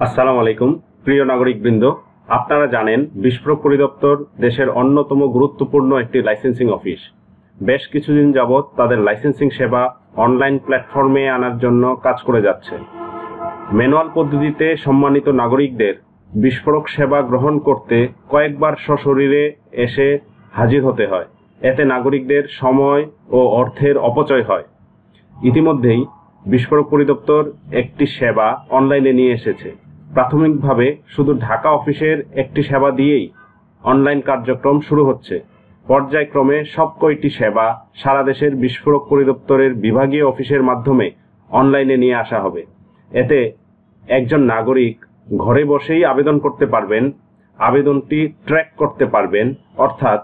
আসসালামু আলাইকুম প্রিয় নাগরিকবৃন্দ, আপনারা জানেন বিস্ফোরক পরিদপ্তর দেশের অন্যতম গুরুত্বপূর্ণ একটি লাইসেন্সিং অফিস। বেশ কিছুদিন যাবৎ তাদের লাইসেন্সিং সেবা অনলাইন প্ল্যাটফর্মে আনার জন্য কাজ করে যাচ্ছে। ম্যানুয়াল পদ্ধতিতে সম্মানিত নাগরিকদের বিস্ফোরক সেবা গ্রহণ করতে কয়েকবার সশরীরে এসে হাজির হতে হয়। এতে নাগরিকদের সময় ও অর্থের অপচয় হয়। ইতিমধ্যেই বিস্ফোরক পরিদপ্তর একটি সেবা অনলাইনে নিয়ে এসেছে। প্রাথমিকভাবে শুধু ঢাকা অফিসের একটি সেবা দিয়েই অনলাইন কার্যক্রম শুরু হচ্ছে। পর্যায়ক্রমে সব কয়টি সেবা সারা দেশের বিস্ফোরক পরিদপ্তরের বিভাগীয় অফিসের মাধ্যমে অনলাইনে নিয়ে আসা হবে। এতে একজন নাগরিক ঘরে বসেই আবেদন করতে পারবেন, আবেদনটি ট্র্যাক করতে পারবেন, অর্থাৎ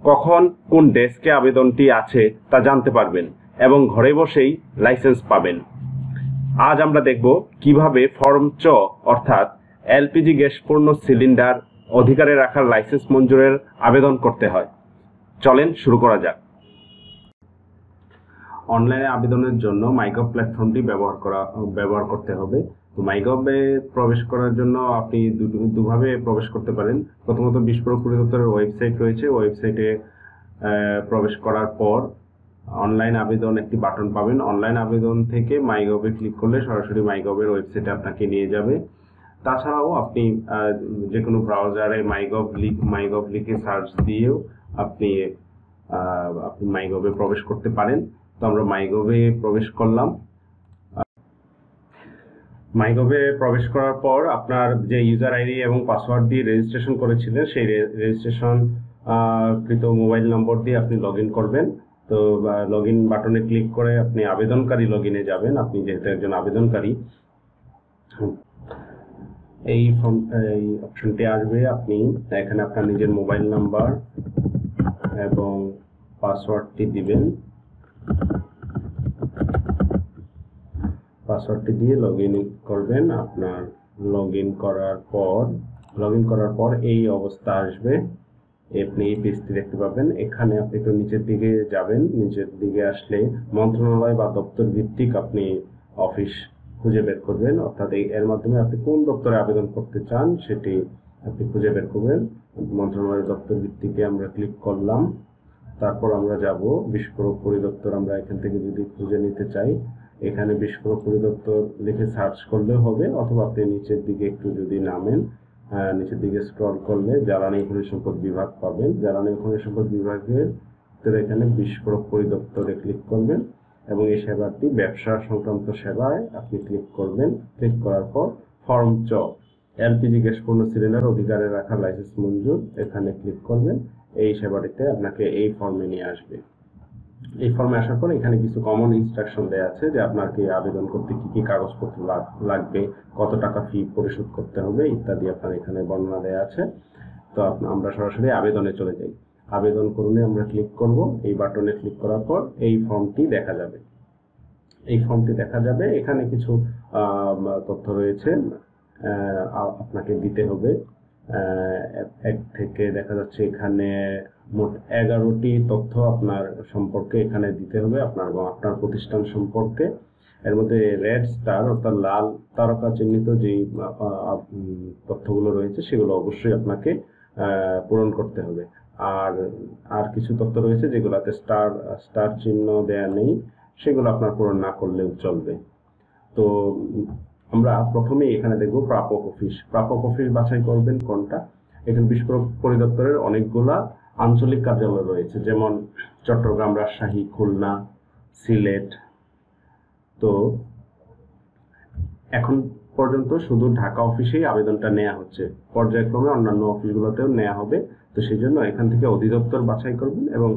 কখন কোন ডেস্কে আবেদনটি আছে তা জানতে পারবেন এবং ঘরে বসেই লাইসেন্স পাবেন। আজ আমরা দেখব কিভাবে ফর্ম চ অর্থাৎ এলপিজি গ্যাস পূর্ণ সিলিন্ডার অধিকারে রাখার লাইসেন্স মঞ্জুরের আবেদন করতে হয়। চলেন শুরু করা যাক। অনলাইনে আবেদনের জন্য মাইগভ প্ল্যাটফর্মটি ব্যবহার করতে হবে। তো মাইগভে প্রবেশ করার জন্য আপনি দুভাবে প্রবেশ করতে পারেন। প্রথমত বিস্ফোরক পরিদপ্তরের ওয়েবসাইট রয়েছে, ওয়েবসাইটে প্রবেশ করার পর অনলাইন আবেদন একটি বাটন পাবেন। অনলাইন আবেদন থেকে মাইগভে ক্লিক করলে সরাসরি মাইগভের ওয়েবসাইটে আপনাকে নিয়ে যাবে। তাছাড়াও আপনি যে কোনো ব্রাউজারে মাইগভ লিখে সার্চ দিয়েও আপনি মাইগভে প্রবেশ করতে পারেন। তো আমরা মাইগভে প্রবেশ করলাম। মাইগভে প্রবেশ করার পর আপনার যে ইউজার আইডি এবং পাসওয়ার্ড দিয়ে রেজিস্ট্রেশন করেছিলেন সেই রেজিস্ট্রেশন কৃত মোবাইল নম্বর দিয়ে আপনি লগ ইন করবেন। তো লগ ইন বাটনে ক্লিক করে আপনি আবেদনকারী লগ ইনে যাবেন। আপনি যেহেতু একজন আবেদনকারী, এই অপশনটি আসবে। আপনি এখানে আপনার নিজের মোবাইল নাম্বার এবং পাসওয়ার্ডটি দিবেন। পাসওয়ার্ডটি দিয়ে লগ ইন করবেন। আপনার লগ ইন করার পর এই অবস্থা আসবে। আপনি এই পেজটি দেখতে পাবেন। এখানে আপনি একটু নিচের দিকে যাবেন। নিচের দিকে আসলে মন্ত্রণালয় বা দপ্তর ভিত্তিক আপনি অফিস খুঁজে বের করবেন, অর্থাৎ এর মাধ্যমে আপনি কোন দপ্তরে আবেদন করতে চান সেটি আপনি খুঁজে বের করবেন। মন্ত্রণালয় দপ্তর ভিত্তিকে আমরা ক্লিক করলাম। তারপর আমরা যাব বিস্ফোরক পরিদপ্তর। আমরা এখান থেকে যদি খুঁজে নিতে চাই, এখানে বিস্ফোরক পরিদপ্তর লিখে সার্চ করলেও হবে, অথবা আপনি নিচের দিকে একটু যদি নামেন, নিচের দিকে স্ক্রল করলে জ্বালানি খনিজ সম্পদ বিভাগ পাবেন। জ্বালানি খনিজ সম্পদ বিভাগের এখানে বিস্ফোরক পরিদপ্তরে ক্লিক করবেন এবং এই সেবাটি ব্যবসা সংক্রান্ত সেবায় আপনি ক্লিক করবেন। ক্লিক করার পর ফর্ম চ এলপিজি গ্যাস পূর্ণ সিলিন্ডার অধিকারে রাখা লাইসেন্স মঞ্জুর, এখানে ক্লিক করবেন। এই সেবাটিতে আপনাকে এই ফর্মে নিয়ে আসবে। এই ফর্মে আসার পর এখানে কিছু কমন ইনস্ট্রাকশন দেওয়া আছে যে আপনাকে আবেদন করতে কি কি কাগজপত্র লাগবে, কত টাকা ফি পরিশোধ করতে হবে ইত্যাদি আপনার এখানে বর্ণনা দেওয়া আছে। তো আমরা সরাসরি আবেদনে চলে যাই। আবেদন করলে আমরা ক্লিক করব। এই বাটনে ক্লিক করার পর এই ফর্মটি দেখা যাবে। এখানে কিছু তথ্য রয়েছে আপনাকে দিতে হবে। এক থেকে দেখা যাচ্ছে এখানে মোট 11টি তথ্য আপনার সম্পর্কে এখানে দিতে হবে, আপনার প্রতিষ্ঠান সম্পর্কে। এর মধ্যে রেড স্টার অর্থাৎ লাল তারকা চিহ্নিত যে তথ্যগুলো রয়েছে সেগুলো অবশ্যই আপনাকে পূরণ করতে হবে। আর কিছু তথ্য রয়েছে যেগুলোতে স্টার চিহ্ন দেয়া নেই, সেগুলো আপনার পূরণ না করলেও চলবে। তো আমরা প্রথমে এখানে দেখব প্রাপক অফিস বাছাই করবেন কোনটা। এখানে বিস্ফোরক পরিদপ্তরের অনেকগুলা আঞ্চলিক কার্যালয় রয়েছে, যেমন চট্টগ্রাম, রাজশাহী, খুলনা, সিলেট। তো এখন পর্যন্ত শুধু ঢাকা অফিসেই আবেদনটা নেওয়া হচ্ছে, পর্যায়ক্রমে অন্যান্য অফিসগুলোতেও নেওয়া হবে। তো সেই জন্য এখান থেকে অধিদপ্তর বাছাই করবেন এবং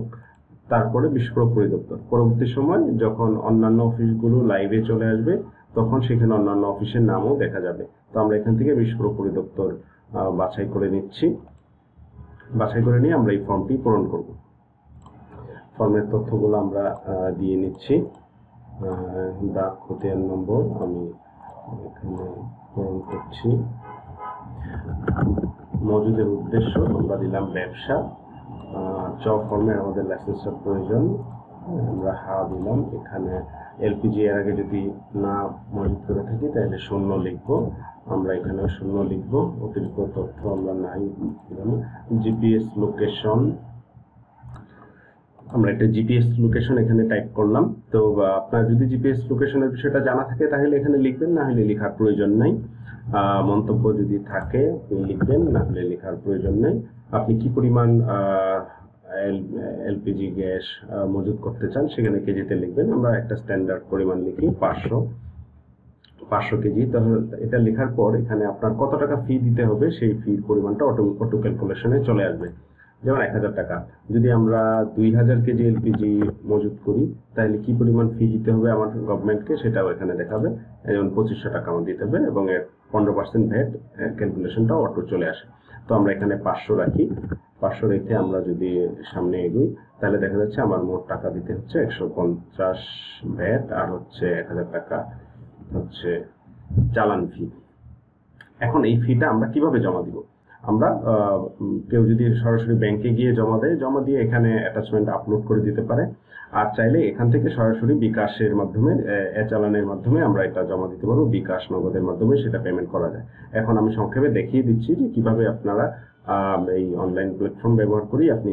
তারপরে বিস্ফোরক পরিদপ্তর। পরবর্তী সময় যখন অন্যান্য অফিসগুলো লাইভে চলে আসবে তখন সেখানে অন্যান্য অফিসের নামও দেখা যাবে। তো আমরা এখান থেকে বিস্ফোরক পরিদপ্তর বাছাই করে নিয়ে আমরা এই ফর্মটি পূরণ করব। ফর্মের তথ্যগুলো আমরা দিয়ে নিচ্ছি। দাগ খতিয়ান নম্বর আমি এখানে পূরণ করছি। মজুদের উদ্দেশ্য আমরা দিলাম ব্যবসা। চ ফর্মে আমাদের লাইসেন্সের প্রয়োজন, আমরা হা দিলাম। এখানে এলপিজি এর আগে যদি না মজুত করে থাকি তাহলে 0 লিখবো। আমরা এখানে 0 লিখবো, অতিরিক্ত তথ্য আমরা নাই। জিপিএস লোকেশন, আমরা একটা জিপিএস লোকেশন এখানে টাইপ করলাম। তো আপনার যদি জিপিএস লোকেশনের বিষয়টা জানা থাকে তাহলে এখানে লিখবেন, না হলে লেখার প্রয়োজন নাই। মন্তব্য যদি থাকে আপনি লিখবেন, না হলে লেখার প্রয়োজন নেই। আপনি কি পরিমাণ এলপিজি গ্যাস মজুত করতে চান সেখানে কেজিতে লিখবেন। আমরা একটা স্ট্যান্ডার্ড পরিমাণ লিখি 500 কেজি। তাহলে এটা লেখার পর এখানে আপনার কত টাকা ফি দিতে হবে সেই ফির পরিমাণটা অটো ক্যালকুলেশনে চলে আসবে। যেমন 1000 টাকা, যদি আমরা 2000 কেজি এলপিজি মজুত করি তাহলে কি পরিমাণ ফি দিতে হবে আমার গভর্নমেন্টকে সেটাও এখানে দেখাবে। যেমন 2500 টাকা আমার দিতে হবে এবং এর 15% ভ্যাট ক্যালকুলেশনটাও অটো চলে আসে। তো আমরা এখানে 500 রাখি। 500 রেখে আমরা যদি সামনে এগোই তাহলে দেখা যাচ্ছে আমার মোট টাকা দিতে হচ্ছে 150 ভ্যাট, আর হচ্ছে 1000 টাকা হচ্ছে চালান ফি। এখন এই ফিটা আমরা কিভাবে জমা দিব? আমরা কেউ যদি সরাসরি ব্যাংকে গিয়ে জমা দিয়ে এখানে অ্যাটাচমেন্ট আপলোড করে দিতে পারে, আর চাইলে এখান থেকে সরাসরি বিকাশের মাধ্যমে চালানের মাধ্যমে আমরা এটা জমা দিতে পারবো। বিকাশ নগদের মাধ্যমে সেটা পেমেন্ট করা যায়। এখন আমি সংক্ষেপে দেখিয়ে দিচ্ছি যে কিভাবে আপনারা এই অনলাইন প্ল্যাটফর্ম ব্যবহার করি আপনি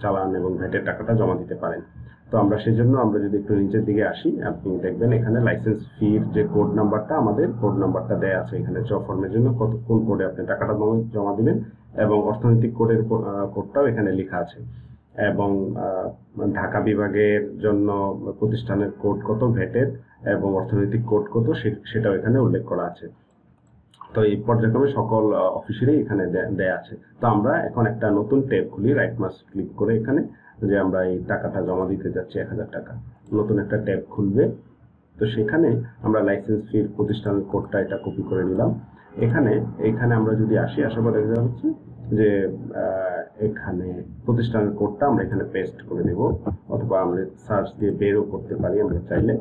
চালান এবং ভ্যাটের টাকাটা জমা দিতে পারেন। তো আমরা সেজন্য আমরা যদি একটু নিচের দিকে আসি, আপনি দেখবেন এখানে লাইসেন্স ফির যে কোড নাম্বারটা, আমাদের কোড নাম্বারটা দেয়া আছে এখানে। জব ফর্মের জন্য কোন কোডে আপনি টাকাটা জমা দিবেন এবং অর্থনৈতিক কোডের কোডটাও এখানে লেখা আছে। এবং ঢাকা বিভাগের জন্য প্রতিষ্ঠানের কোড কত ভ্যাটের এবং অর্থনৈতিক কোড কত সেটাও এখানে উল্লেখ করা আছে। তো এই পর্যায়ক্রমে সকল অফিসেরই এখানে দেয়া আছে। তো আমরা এখন একটা নতুন ট্যাব খুলি, রাইট মাউস ক্লিক করে এখানে যে আমরা এই টাকাটা জমা দিতে যাচ্ছি 1000 টাকা, নতুন একটা ট্যাব খুলবে। তো সেখানে আমরা লাইসেন্স ফির প্রতিষ্ঠানের কোডটা এটা কপি করে নিলাম। এখানে আমরা যদি আসার পর দেখা যাচ্ছে যে এখানে প্রতিষ্ঠানের কোডটা আমরা এখানে পেস্ট করে দেব, অথবা আমরা সার্চ দিয়ে বেরও করতে পারি আমরা চাইলে।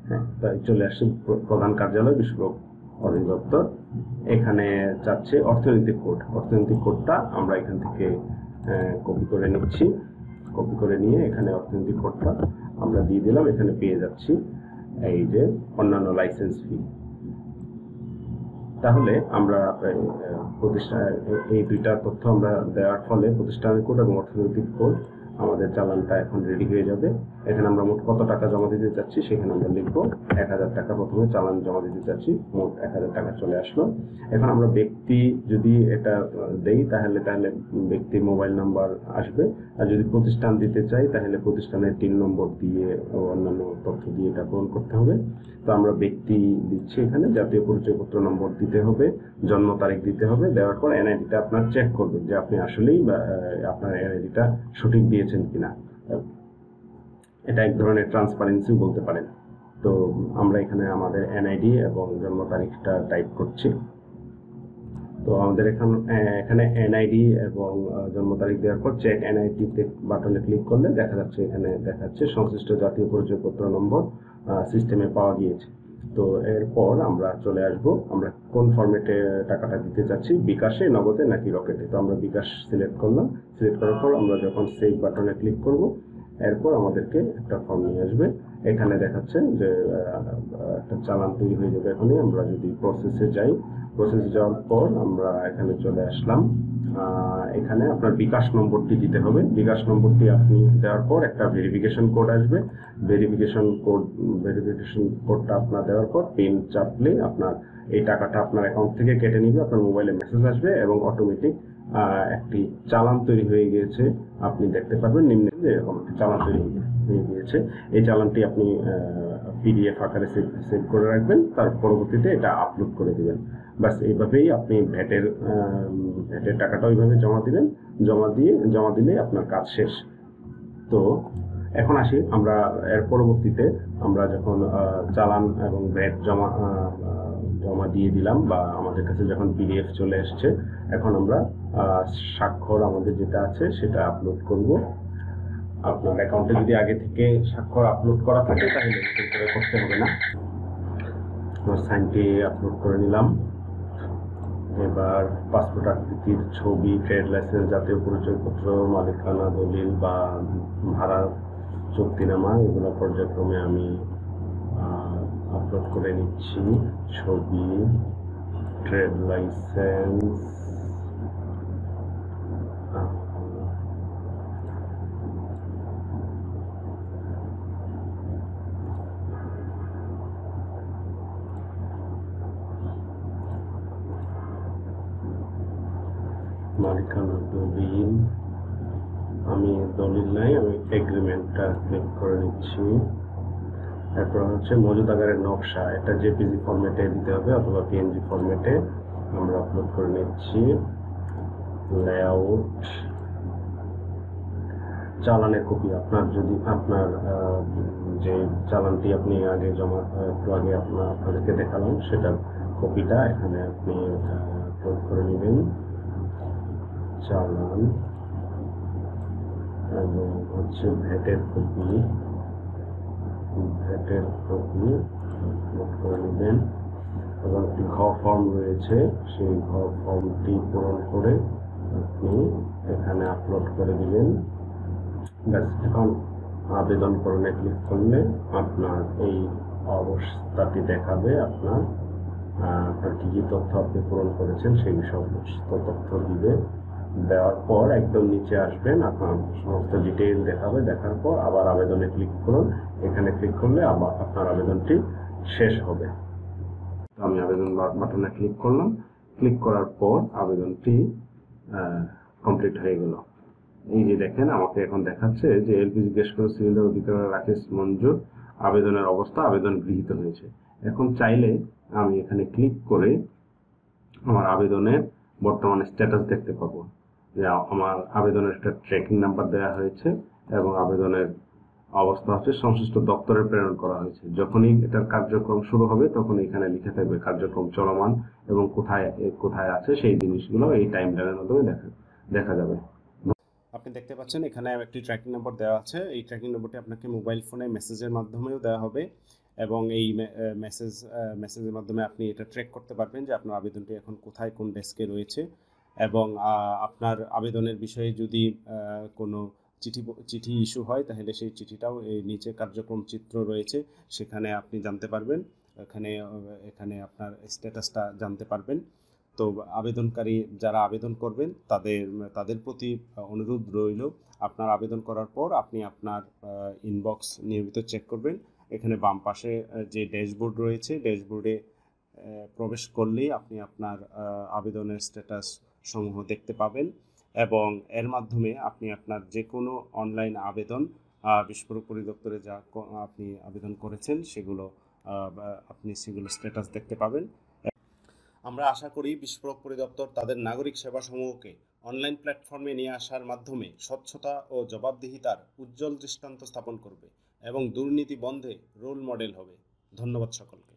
হ্যাঁ, তাই চলে আসছে প্রধান কার্যালয় বিস্ফোরক অধিদপ্তর। এখানে চাচ্ছে অর্থনৈতিক কোডটা আমরা এখান থেকে কপি করে নিচ্ছি। কপি করে নিয়ে এখানে অর্থনৈতিক কোডটা আমরা দিয়ে দিলাম। এখানে পেয়ে যাচ্ছি এই যে অন্যান্য লাইসেন্স ফি। তাহলে আমরা এই দুইটা তথ্য আমরা দেওয়ার ফলে প্রতিষ্ঠানের কোড এবং অর্থনৈতিক কোড আমাদের চালানটা এখন রেডি হয়ে যাবে। এখানে আমরা মোট কত টাকা জমা দিতে চাচ্ছি সেখানে আমরা লিখবো 1000 টাকা। প্রথমে চালান জমা দিতে চাচ্ছি, মোট 1000 টাকা চলে আসলো। এখন আমরা ব্যক্তি যদি এটা দেই তাহলে ব্যক্তির মোবাইল নাম্বার আসবে, আর যদি প্রতিষ্ঠান দিতে চাই তাহলে প্রতিষ্ঠানের 3 নম্বর দিয়ে অন্যান্য তথ্য দিয়ে এটা পূরণ করতে হবে। তো আমরা ব্যক্তি দিচ্ছি, এখানে জাতীয় পরিচয়পত্র নম্বর দিতে হবে, জন্ম তারিখ দিতে হবে। দেওয়ার পর এনআইডিটা আপনার চেক করবেন যে আপনি আসলেই আপনার এনআইডিটা সঠিক দিয়েছেন কিনা। এটা এক ধরনের ট্রান্সপারেন্সি বলতে পারেন। তো আমরা এখানে আমাদের এনআইডি এবং জন্ম তারিখটা টাইপ করছি। তো আমাদের এখানে এনআইডি এবং জন্ম তারিখ দেওয়ার পর চেক এনআইডি বাটনে ক্লিক করলে দেখা যাচ্ছে এখানে দেখাচ্ছে সংশ্লিষ্ট জাতীয় পরিচয়পত্র নম্বর সিস্টেমে পাওয়া গিয়েছে। তো এরপর আমরা চলে আসব আমরা কোন ফরম্যাটে টাকাটা দিতে চাচ্ছি, বিকাশে, নগদে নাকি রকেটে। তো আমরা বিকাশ সিলেক্ট করলাম। সিলেক্ট করার পর আমরা যখন সেভ বাটনে ক্লিক করব এরপর আমাদেরকে একটা ফর্ম নিয়ে আসবে। এখানে দেখাচ্ছে যে একটা চালান তৈরি হয়ে যাবে এখনই। আমরা যদি প্রসেসে যাই, প্রসেসে যাওয়ার পর আমরা এখানে চলে আসলাম। এখানে আপনার বিকাশ নম্বরটি দিতে হবে। বিকাশ নম্বরটি আপনি দেওয়ার পর একটা ভেরিফিকেশন কোড আসবে। ভেরিফিকেশন কোডটা আপনার দেওয়ার পর পিন চাপলে আপনার এই টাকাটা আপনার অ্যাকাউন্ট থেকে কেটে নিবে। আপনার মোবাইলে মেসেজ আসবে এবং অটোমেটিক একটি চালান তৈরি হয়ে গিয়েছে। আপনি দেখতে পারবেন নিম্নে যে এরকম একটি চালান তৈরি হয়ে গিয়েছে। এই চালানটি আপনি পিডিএফ আকারে সেভ করে রাখবেন, তার পরবর্তীতে এটা আপলোড করে দিবেন। বাস এইভাবেই আপনি ভ্যাটের টাকাটা ওইভাবে জমা দিবেন। জমা দিলে আপনার কাজ শেষ। তো এখন আসি আমরা এর পরবর্তীতে আমরা যখন চালান এবং ভ্যাট জমা দিয়ে দিলাম বা আমাদের কাছে যখন পিডিএফ চলে এসছে, এখন আমরা স্বাক্ষর আমাদের যেটা আছে সেটা আপলোড করব। আপনার অ্যাকাউন্টে যদি আগে থেকে স্বাক্ষর আপলোড করা থাকে তাহলে করতে হবে না। আমার সাইনটি আপলোড করে নিলাম। এবার পাসপোর্ট আকৃতির ছবি, ট্রেড লাইসেন্স, জাতীয় পরিচয়পত্র, মালিকানা দলিল বা ভাড়া চুক্তিনামা, এগুলো পর্যায়ক্রমে আমি আপলোড করে নিচ্ছি। ছবি, ট্রেড লাইসেন্স, মালিকানা দলিল, আমি দলিল নাই, আমি এগ্রিমেন্টটা ক্লিক করে নিচ্ছি। তারপর হচ্ছে মজুদাগারের নকশা, এটা জেপিজি ফরম্যাটে দিতে হবে অথবা পিএনজি ফরম্যাটে, আমরা আপলোড করে নিচ্ছি। লেআউট, চালানের কপি, আপনার যদি আপনার যে চালানটি আপনি আগে একটু আগে আপনাদেরকে দেখালাম সেটার কপিটা এখানে আপনি আপলোড করে নেবেন। চালান এবং হচ্ছে ভ্যাটের কপি আপলোড করে নেবেন এবং একটি ঘ ফর্ম রয়েছে, সেই ঘ ফর্মটি পূরণ করে আপনি এখানে আপলোড করে দিবেন। ব্যাস, এখন আবেদনকরণে ক্লিক করলে আপনার এই অবস্থাটি দেখাবে। আপনার কি কি তথ্য আপনি পূরণ করেছেন সেই সমস্ত তথ্য দিবে। দেওয়ার পর একদম নিচে আসবেন, আপনার সমস্ত ডিটেইল দেখাবে। দেখার পর আবার আবেদনে ক্লিক করুন। এখানে ক্লিক করলে আবার আপনার আবেদনটি শেষ হবে। তো আমি আবেদন বাটনে ক্লিক করলাম। ক্লিক করার পর আবেদনটি কমপ্লিট হয়ে গেল। এই যে দেখেন, আমাকে এখন দেখাচ্ছে যে এলপিজি গ্যাস সিলিন্ডার অধিকার রাকেশ মঞ্জুর, আবেদনের অবস্থা, আবেদন গৃহীত হয়েছে। এখন চাইলে আমি এখানে ক্লিক করে আমার আবেদনের বর্তমান স্ট্যাটাস দেখতে পাবো, যে আমার আবেদনের একটা ট্র্যাকিং নাম্বার দেওয়া হয়েছে এবং আবেদনের অবস্থা হচ্ছে সংশ্লিষ্ট দপ্তরে প্রেরণ করা হয়েছে। যখনই এটার কার্যক্রম শুরু হবে তখন এখানে লিখে থাকবে কার্যক্রম চলমান এবং কোথায় আছে সেই জিনিসগুলো এই টাইম লাইনের মাধ্যমে দেখা যাবে। আপনি দেখতে পাচ্ছেন এখানে একটি ট্র্যাকিং নম্বর দেওয়া আছে। এই ট্র্যাকিং নম্বরটি আপনাকে মোবাইল ফোনে মেসেজের মাধ্যমেও দেওয়া হবে এবং এই মেসেজের মাধ্যমে আপনি এটা ট্র্যাক করতে পারবেন যে আপনার আবেদনটি এখন কোথায় কোন ডেস্কে রয়েছে এবং আপনার আবেদনের বিষয়ে যদি কোনো চিঠি ইস্যু হয় তাহলে সেই চিঠিটাও এই নিচে কার্যক্রম চিত্র রয়েছে, সেখানে আপনি জানতে পারবেন। এখানে আপনার স্ট্যাটাসটা জানতে পারবেন। তো আবেদনকারী যারা আবেদন করবেন তাদের প্রতি অনুরোধ রইল, আপনার আবেদন করার পর আপনি আপনার ইনবক্স নিয়মিত চেক করবেন। এখানে বাম পাশে যে ড্যাশবোর্ড রয়েছে, ড্যাশবোর্ডে প্রবেশ করলেই আপনি আপনার আবেদনের স্ট্যাটাস সমূহ দেখতে পাবেন এবং এর মাধ্যমে আপনি আপনার যে কোনো অনলাইন আবেদন বিস্ফোরক পরিদপ্তরে যা আপনি আবেদন করেছেন সেগুলো স্ট্যাটাস দেখতে পাবেন। আমরা আশা করি বিস্ফোরক পরিদপ্তর তাদের নাগরিক সেবাসমূহকে অনলাইন প্ল্যাটফর্মে নিয়ে আসার মাধ্যমে স্বচ্ছতা ও জবাবদিহিতার উজ্জ্বল দৃষ্টান্ত স্থাপন করবে এবং দুর্নীতি বন্ধে রোল মডেল হবে। ধন্যবাদ সকলকে।